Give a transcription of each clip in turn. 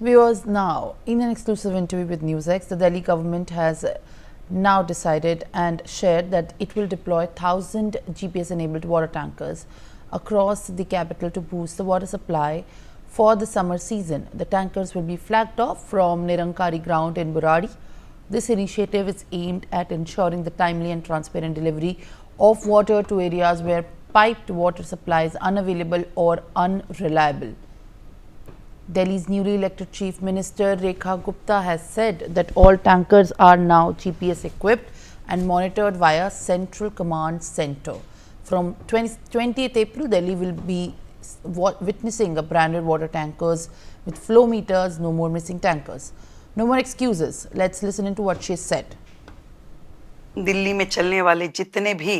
Viewers, now in an exclusive interview with NewsX, the Delhi government has now decided and shared that it will deploy 1,000 GPS-enabled water tankers across the capital to boost the water supply for the summer season. The tankers will be flagged off from Nirankari ground in Buradi. This initiative is aimed at ensuring the timely and transparent delivery of water to areas where piped water supply is unavailable or unreliable. Delhi's newly elected Chief Minister Rekha Gupta has said that all tankers are now GPS equipped and monitored via Central Command Center. From 20th April, Delhi will be witnessing a branded water tankers with flow meters, no more missing tankers. No more excuses. Let's listen into what she said. Delhi में चलने वाले जितने भी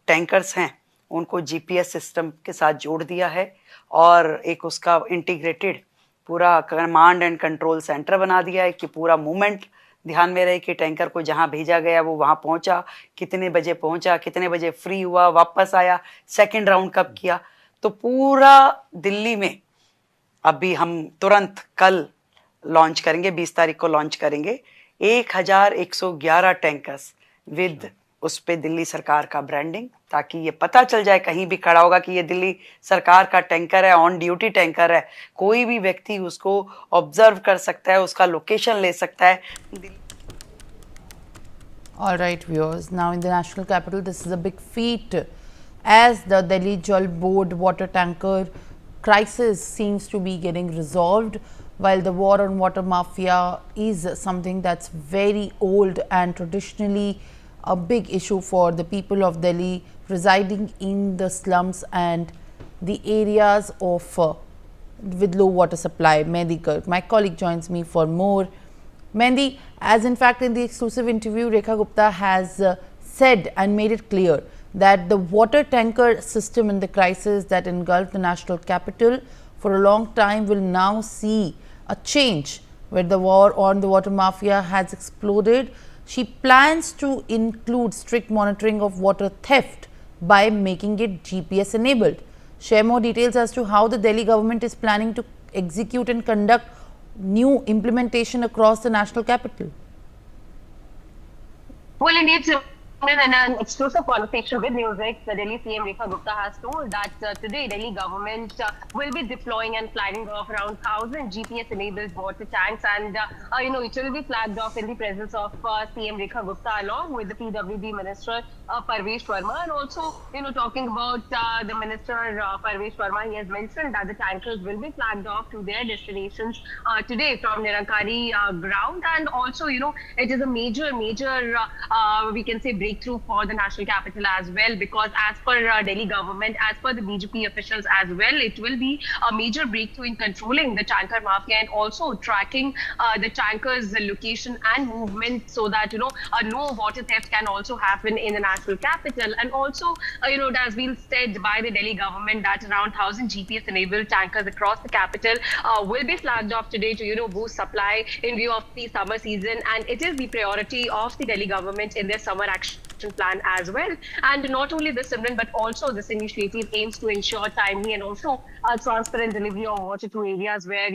tankers हैं उनको GPS system के साथ जोड़ दिया है और एक उसका इंटीग्रेटेड पूरा कमांड एंड कंट्रोल सेंटर बना दिया है कि पूरा मूवमेंट ध्यान में रहे कि टैंकर को जहां भेजा गया वो वहां पहुंचा, कितने बजे पहुंचा, कितने बजे फ्री हुआ, वापस आया, सेकंड राउंड कब किया। तो पूरा दिल्ली में अभी हम तुरंत कल लॉन्च करेंगे, 20 तारीख को लॉन्च करेंगे 1111 टैंकर्स विद उस पे दिल्ली सरकार का ब्रांडिंग, ताकि ये पता चल जाए कहीं भी खड़ा होगा कि ये दिल्ली सरकार का टैंकर है, ऑन ड्यूटी टैंकर है। कोई भी व्यक्ति उसको ऑब्जर्व कर सकता है, उसका लोकेशन ले सकता है। All right, viewers. Now in the national capital, this is a big feat as the Delhi Jal Board water tanker crisis seems to be getting resolved, while the war on water mafia is something that's very old and traditionally a big issue for the people of Delhi residing in the slums and the areas of with low water supply. Mehndi Garg, my colleague, joins me for more. Mehndi, as in fact in the exclusive interview, Rekha Gupta has said and made it clear that the water tanker system in the crisis that engulfed the national capital for a long time will now see a change, where the war on the water mafia has exploded. She plans to include strict monitoring of water theft by making it GPS enabled. Share more details as to how the Delhi government is planning to execute and conduct new implementation across the national capital. Well, indeed, in an exclusive conversation with NewsX, the Delhi CM Rekha Gupta has told that today Delhi government will be deploying and flagging off around 1,000 GPS-enabled water tanks, and it will be flagged off in the presence of CM Rekha Gupta along with the PWD Minister Parvesh Verma, and also talking about the Minister Parvesh Verma, he has mentioned that the tankers will be flagged off to their destinations today from Nirankari ground, and also it is a major we can say breakthrough for the national capital as well, because as per Delhi government, as per the BJP officials as well, it will be a major breakthrough in controlling the tanker mafia and also tracking the tankers' location and movement, so that no water theft can also happen in the national capital. And also it has been said by the Delhi government that around 1,000 GPS enabled tankers across the capital will be flagged off today to boost supply in view of the summer season, and it is the priority of the Delhi government in their summer action plan as well. And not only this, Simran, but also this initiative aims to ensure timely and also transparent delivery of water to areas where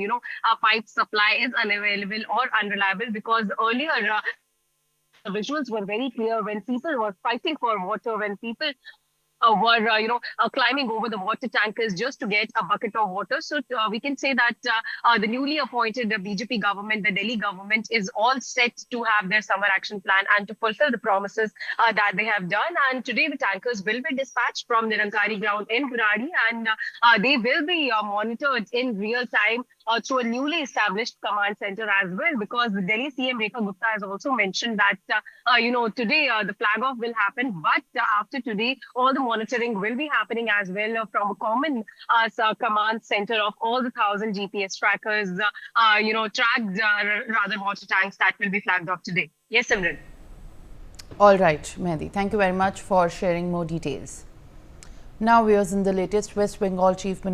pipe supply is unavailable or unreliable, because earlier the visuals were very clear when people were fighting for water, when people were climbing over the water tankers just to get a bucket of water. So we can say that the newly appointed BJP government, the Delhi government, is all set to have their summer action plan and to fulfill the promises that they have done. And today the tankers will be dispatched from the Nirankari ground in Buradi, and they will be monitored in real time through a newly established command center as well, because the Delhi CM Rekha Gupta has also mentioned that today the flag off will happen, but after today all the monitoring will be happening as well from a common command center of all the 1,000 GPS trackers, tracked rather water tanks that will be flagged off today. Yes, Simran. All right, Mehndi, thank you very much for sharing more details. Now we are in the latest. West Bengal Chief Minister